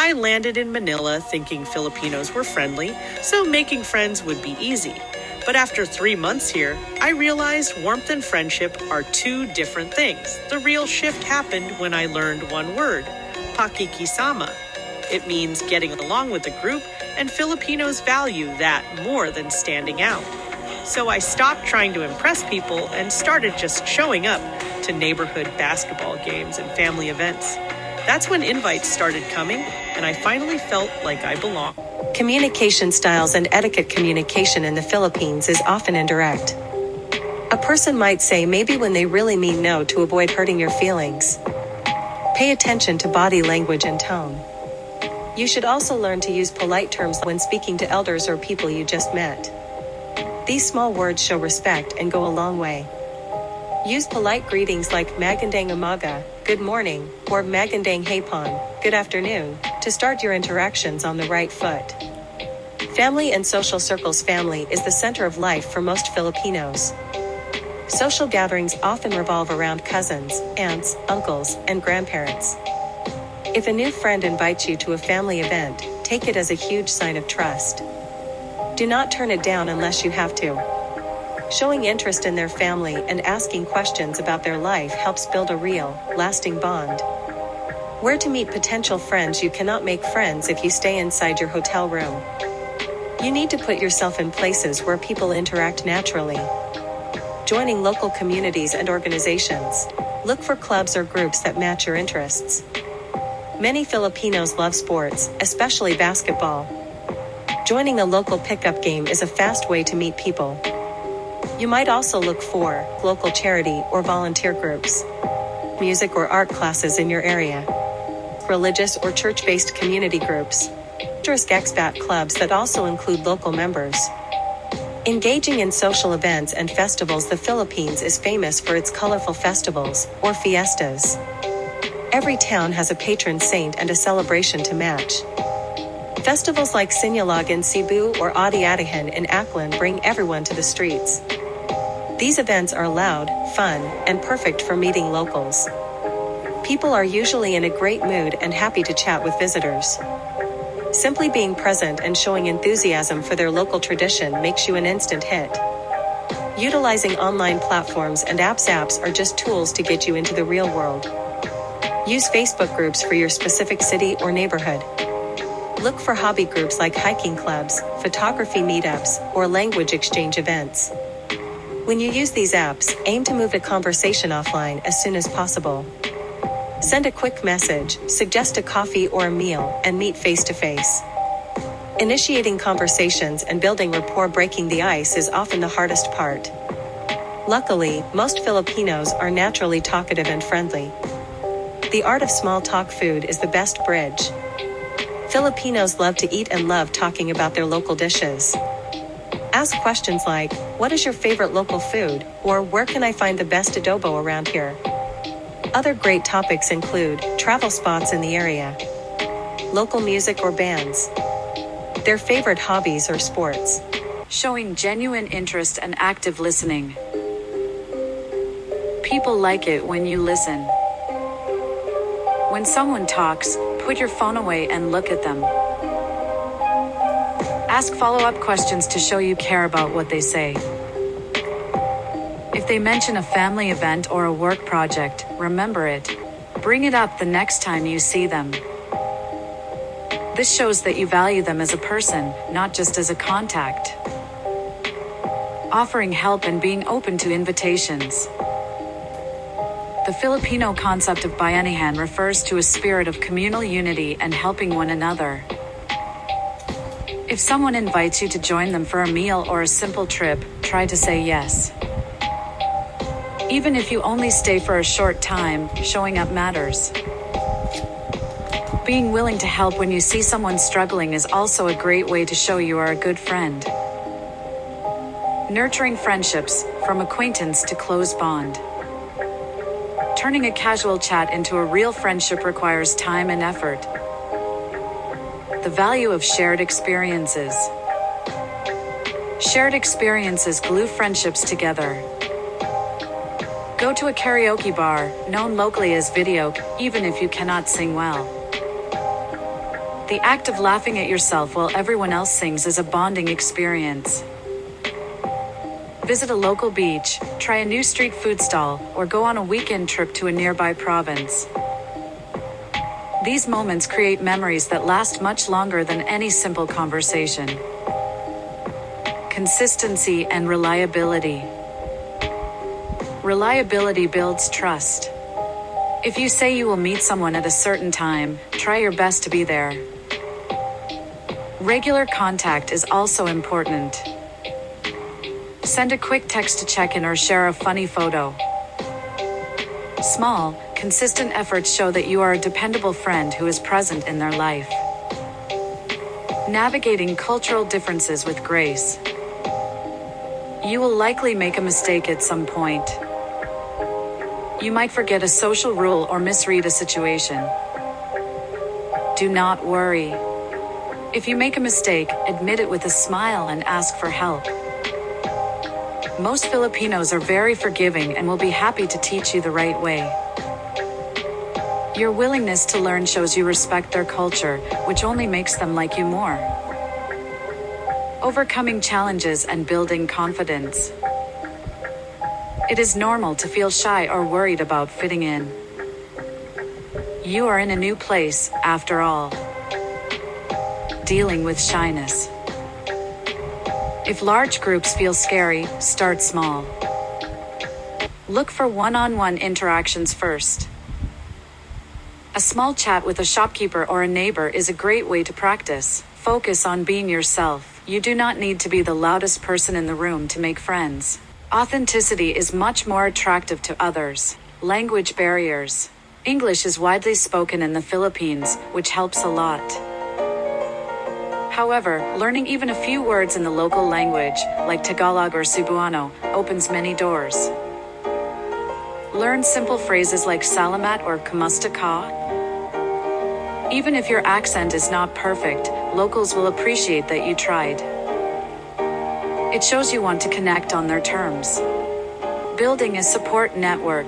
I landed in Manila thinking Filipinos were friendly, so making friends would be easy. But after 3 months here, I realized warmth and friendship are two different things. The real shift happened when I learned one word, pakikisama. It means getting along with the group, and Filipinos value that more than standing out. So I stopped trying to impress people and started just showing up to neighborhood basketball games and family events. That's when invites started coming, and I finally felt like I belonged. Communication styles and etiquette. Communication in the Philippines is often indirect. A person might say maybe when they really mean no to avoid hurting your feelings. Pay attention to body language and tone. You should also learn to use polite terms when speaking to elders or people you just met. These small words show respect and go a long way. Use polite greetings like magandang umaga, good morning, or magandang hapon, good afternoon, to start your interactions on the right foot. Family and social circles. Family is the center of life for most Filipinos. Social gatherings often revolve around cousins, aunts, uncles, and grandparents. If a new friend invites you to a family event, take it as a huge sign of trust. Do not turn it down unless you have to. Showing interest in their family and asking questions about their life helps build a real, lasting bond. Where to meet potential friends. You cannot make friends if you stay inside your hotel room. You need to put yourself in places where people interact naturally. Joining local communities and organizations. Look for clubs or groups that match your interests. Many Filipinos love sports, especially basketball. Joining a local pickup game is a fast way to meet people. You might also look for local charity or volunteer groups, music or art classes in your area, religious or church-based community groups, expat clubs that also include local members. Engaging in social events and festivals. The Philippines is famous for its colorful festivals, or fiestas. Every town has a patron saint and a celebration to match. Festivals like Sinulog in Cebu or Adi-Atihan in Aklan bring everyone to the streets. These events are loud, fun, and perfect for meeting locals. People are usually in a great mood and happy to chat with visitors. Simply being present and showing enthusiasm for their local tradition makes you an instant hit. Utilizing online platforms and apps are just tools to get you into the real world. Use Facebook groups for your specific city or neighborhood. Look for hobby groups like hiking clubs, photography meetups, or language exchange events. When you use these apps, aim to move a conversation offline as soon as possible. Send a quick message, suggest a coffee or a meal, and meet face-to-face. Initiating conversations and building rapport. Breaking the ice is often the hardest part. Luckily, most Filipinos are naturally talkative and friendly. The art of small talk. Food is the best bridge. Filipinos love to eat and love talking about their local dishes. Ask questions like, what is your favorite local food? Or where can I find the best adobo around here? Other great topics include travel spots in the area, local music or bands, their favorite hobbies or sports. Showing genuine interest and active listening. People like it when you listen. When someone talks, put your phone away and look at them. Ask follow-up questions to show you care about what they say. If they mention a family event or a work project, remember it. Bring it up the next time you see them. This shows that you value them as a person, not just as a contact. Offering help and being open to invitations. The Filipino concept of bayanihan refers to a spirit of communal unity and helping one another. If someone invites you to join them for a meal or a simple trip, try to say yes. Even if you only stay for a short time, showing up matters. Being willing to help when you see someone struggling is also a great way to show you are a good friend. Nurturing friendships, from acquaintance to close bond. Turning a casual chat into a real friendship requires time and effort. The value of shared experiences. Shared experiences glue friendships together. Go to a karaoke bar, known locally as video, even if you cannot sing well. The act of laughing at yourself while everyone else sings is a bonding experience. Visit a local beach, try a new street food stall, or go on a weekend trip to a nearby province. These moments create memories that last much longer than any simple conversation. Consistency and reliability. Reliability builds trust. If you say you will meet someone at a certain time, try your best to be there. Regular contact is also important. Send a quick text to check in or share a funny photo. Small, consistent efforts show that you are a dependable friend who is present in their life. Navigating cultural differences with grace. You will likely make a mistake at some point. You might forget a social rule or misread a situation. Do not worry. If you make a mistake, admit it with a smile and ask for help. Most Filipinos are very forgiving and will be happy to teach you the right way. Your willingness to learn shows you respect their culture, which only makes them like you more. Overcoming challenges and building confidence. It is normal to feel shy or worried about fitting in. You are in a new place, after all. Dealing with shyness. If large groups feel scary, start small. Look for one-on-one interactions first. A small chat with a shopkeeper or a neighbor is a great way to practice. Focus on being yourself. You do not need to be the loudest person in the room to make friends. Authenticity is much more attractive to others. Language barriers. English is widely spoken in the Philippines, which helps a lot. However, learning even a few words in the local language, like Tagalog or Cebuano, opens many doors. Learn simple phrases like salamat or kamusta ka. Even if your accent is not perfect, locals will appreciate that you tried. It shows you want to connect on their terms. Building a support network.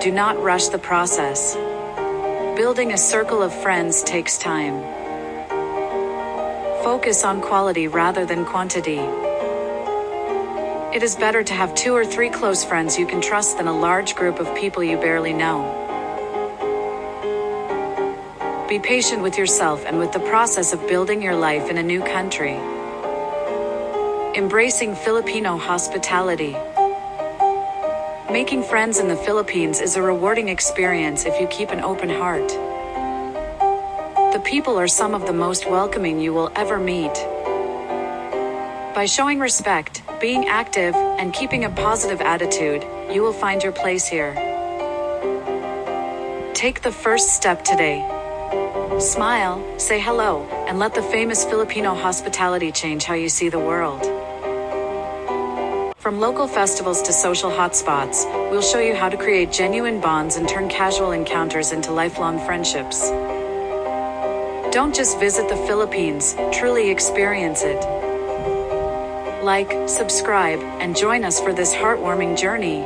Do not rush the process. Building a circle of friends takes time. Focus on quality rather than quantity. It is better to have 2 or 3 close friends you can trust than a large group of people you barely know. Be patient with yourself and with the process of building your life in a new country. Embracing Filipino hospitality. Making friends in the Philippines is a rewarding experience if you keep an open heart. The people are some of the most welcoming you will ever meet. By showing respect, being active, and keeping a positive attitude, you will find your place here. Take the first step today. Smile, say hello, and let the famous Filipino hospitality change how you see the world. From local festivals to social hotspots, we'll show you how to create genuine bonds and turn casual encounters into lifelong friendships. Don't just visit the Philippines, truly experience it. Like, subscribe, and join us for this heartwarming journey.